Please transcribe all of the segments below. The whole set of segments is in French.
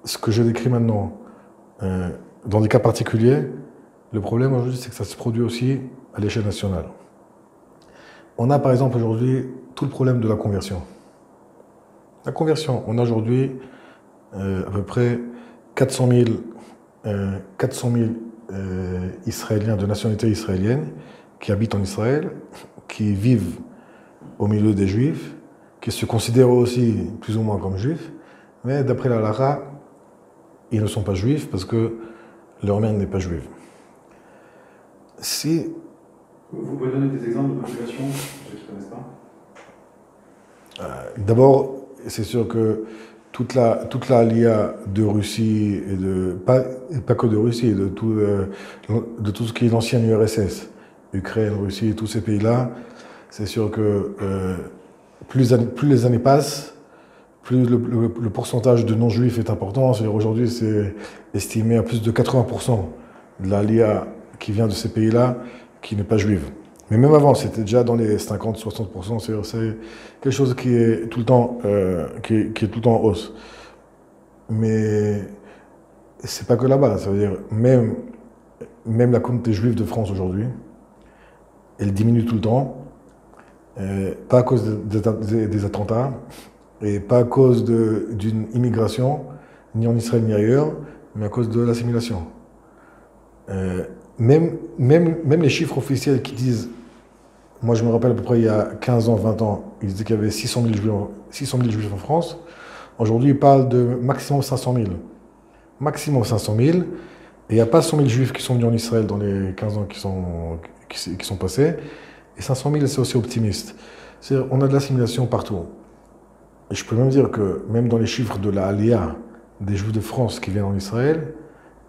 ce que je décris maintenant, dans des cas particuliers, le problème aujourd'hui, c'est que ça se produit aussi à l'échelle nationale. On a par exemple aujourd'hui tout le problème de la conversion. La conversion, on a aujourd'hui à peu près 400 000 Israéliens de nationalité israélienne qui habitent en Israël, qui vivent au milieu des Juifs, qui se considèrent aussi plus ou moins comme Juifs, mais d'après la halakha, ils ne sont pas Juifs parce que leur mère n'est pas juive. Si Vous pouvez donner des exemples de populations pour ceux qui ne connaissent pas? D'abord, c'est sûr que toute la aliyah de Russie, et pas que de Russie, de tout ce qui est l'ancienne URSS, Ukraine, Russie, tous ces pays-là, c'est sûr que plus les années passent, plus le pourcentage de non-juifs est important. C'est-à-dire aujourd'hui, c'est estimé à plus de 80% de l'aliyah qui vient de ces pays-là qui n'est pas juive. Mais même avant, c'était déjà dans les 50-60%. C'est quelque chose qui est tout le temps, qui est tout le temps en hausse. Mais c'est pas que là-bas. Ça veut dire même la communauté juive de France aujourd'hui, elle diminue tout le temps, pas à cause des attentats et pas à cause d'une immigration, ni en Israël ni ailleurs, mais à cause de l'assimilation. Même les chiffres officiels qui disent, moi je me rappelle à peu près il y a 15 ans, 20 ans, ils disaient qu'il y avait 600 000 juifs en France. Aujourd'hui, ils parlent de maximum 500 000. Maximum 500 000. Et il n'y a pas 100 000 juifs qui sont venus en Israël dans les 15 ans qui sont passés. Et 500 000, c'est aussi optimiste. C'est-à-dire, on a de l'assimilation partout. Et je peux même dire que, même dans les chiffres de la Aliyah des juifs de France qui viennent en Israël,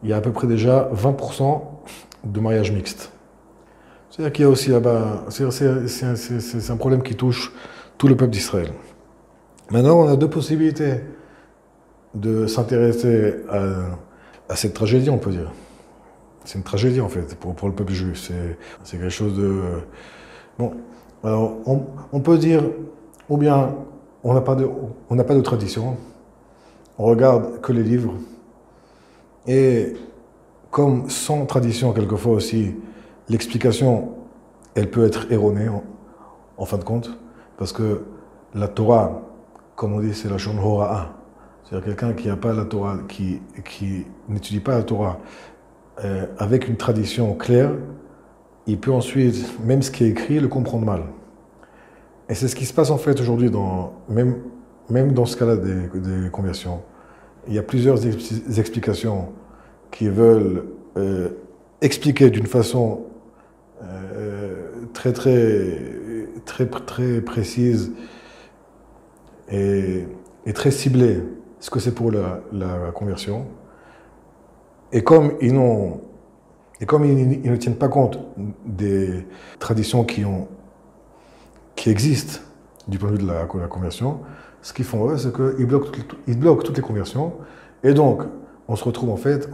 il y a à peu près déjà 20% de mariages mixtes. C'est-à-dire qu'il y a aussi là-bas, c'est un problème qui touche tout le peuple d'Israël. Maintenant, on a deux possibilités de s'intéresser à cette tragédie, on peut dire. C'est une tragédie, en fait, pour le peuple juif. C'est quelque chose de... Bon, alors, on peut dire, ou bien, on n'a pas de tradition, on regarde que les livres, et comme sans tradition, quelquefois aussi, l'explication, elle peut être erronée, en fin de compte, parce que la Torah, comme on dit, c'est la Shon Hora'a. C'est-à-dire quelqu'un qui n'a pas la Torah, qui n'étudie pas la Torah avec une tradition claire, il peut ensuite, même ce qui est écrit, le comprendre mal. Et c'est ce qui se passe en fait aujourd'hui, même dans ce cas-là des conversions. Il y a plusieurs explications qui veulent expliquer d'une façon très précise et très ciblée ce que c'est pour la conversion. Et comme ils ne tiennent pas compte des traditions qui existent du point de vue de la conversion, ce qu'ils font, c'est qu'ils bloquent toutes les conversions. Et donc, on se retrouve en fait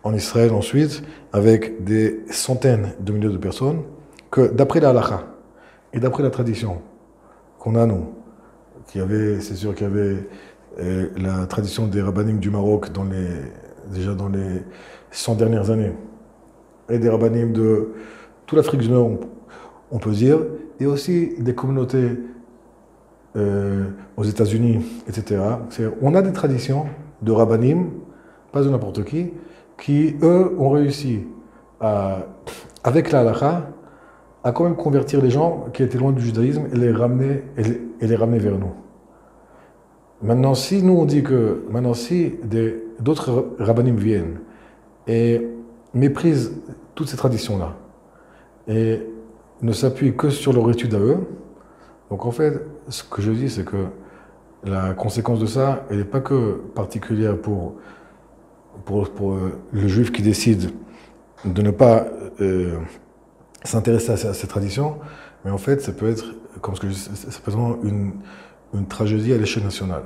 en Israël ensuite avec des centaines de milliers de personnes que, d'après la halakha et d'après la tradition qu'on a, nous, c'est sûr qu'il y avait la tradition des rabbinim du Maroc déjà dans les 100 dernières années, et des rabbinim de toute l'Afrique du Nord, on peut dire, et aussi des communautés aux États-Unis, etc. On a des traditions de rabbinim, pas de n'importe qui, eux, ont réussi avec la halakha, à quand même convertir les gens qui étaient loin du judaïsme et les ramener vers nous. Maintenant, si d'autres rabbinim viennent et méprisent toutes ces traditions-là et ne s'appuient que sur leur étude à eux, donc en fait, ce que je dis, c'est que la conséquence de ça, elle n'est pas que particulière pour le juif qui décide de ne pas s'intéresser à ces traditions, mais en fait, ça peut être, comme ce que je dis, c'est vraiment une tragédie à l'échelle nationale.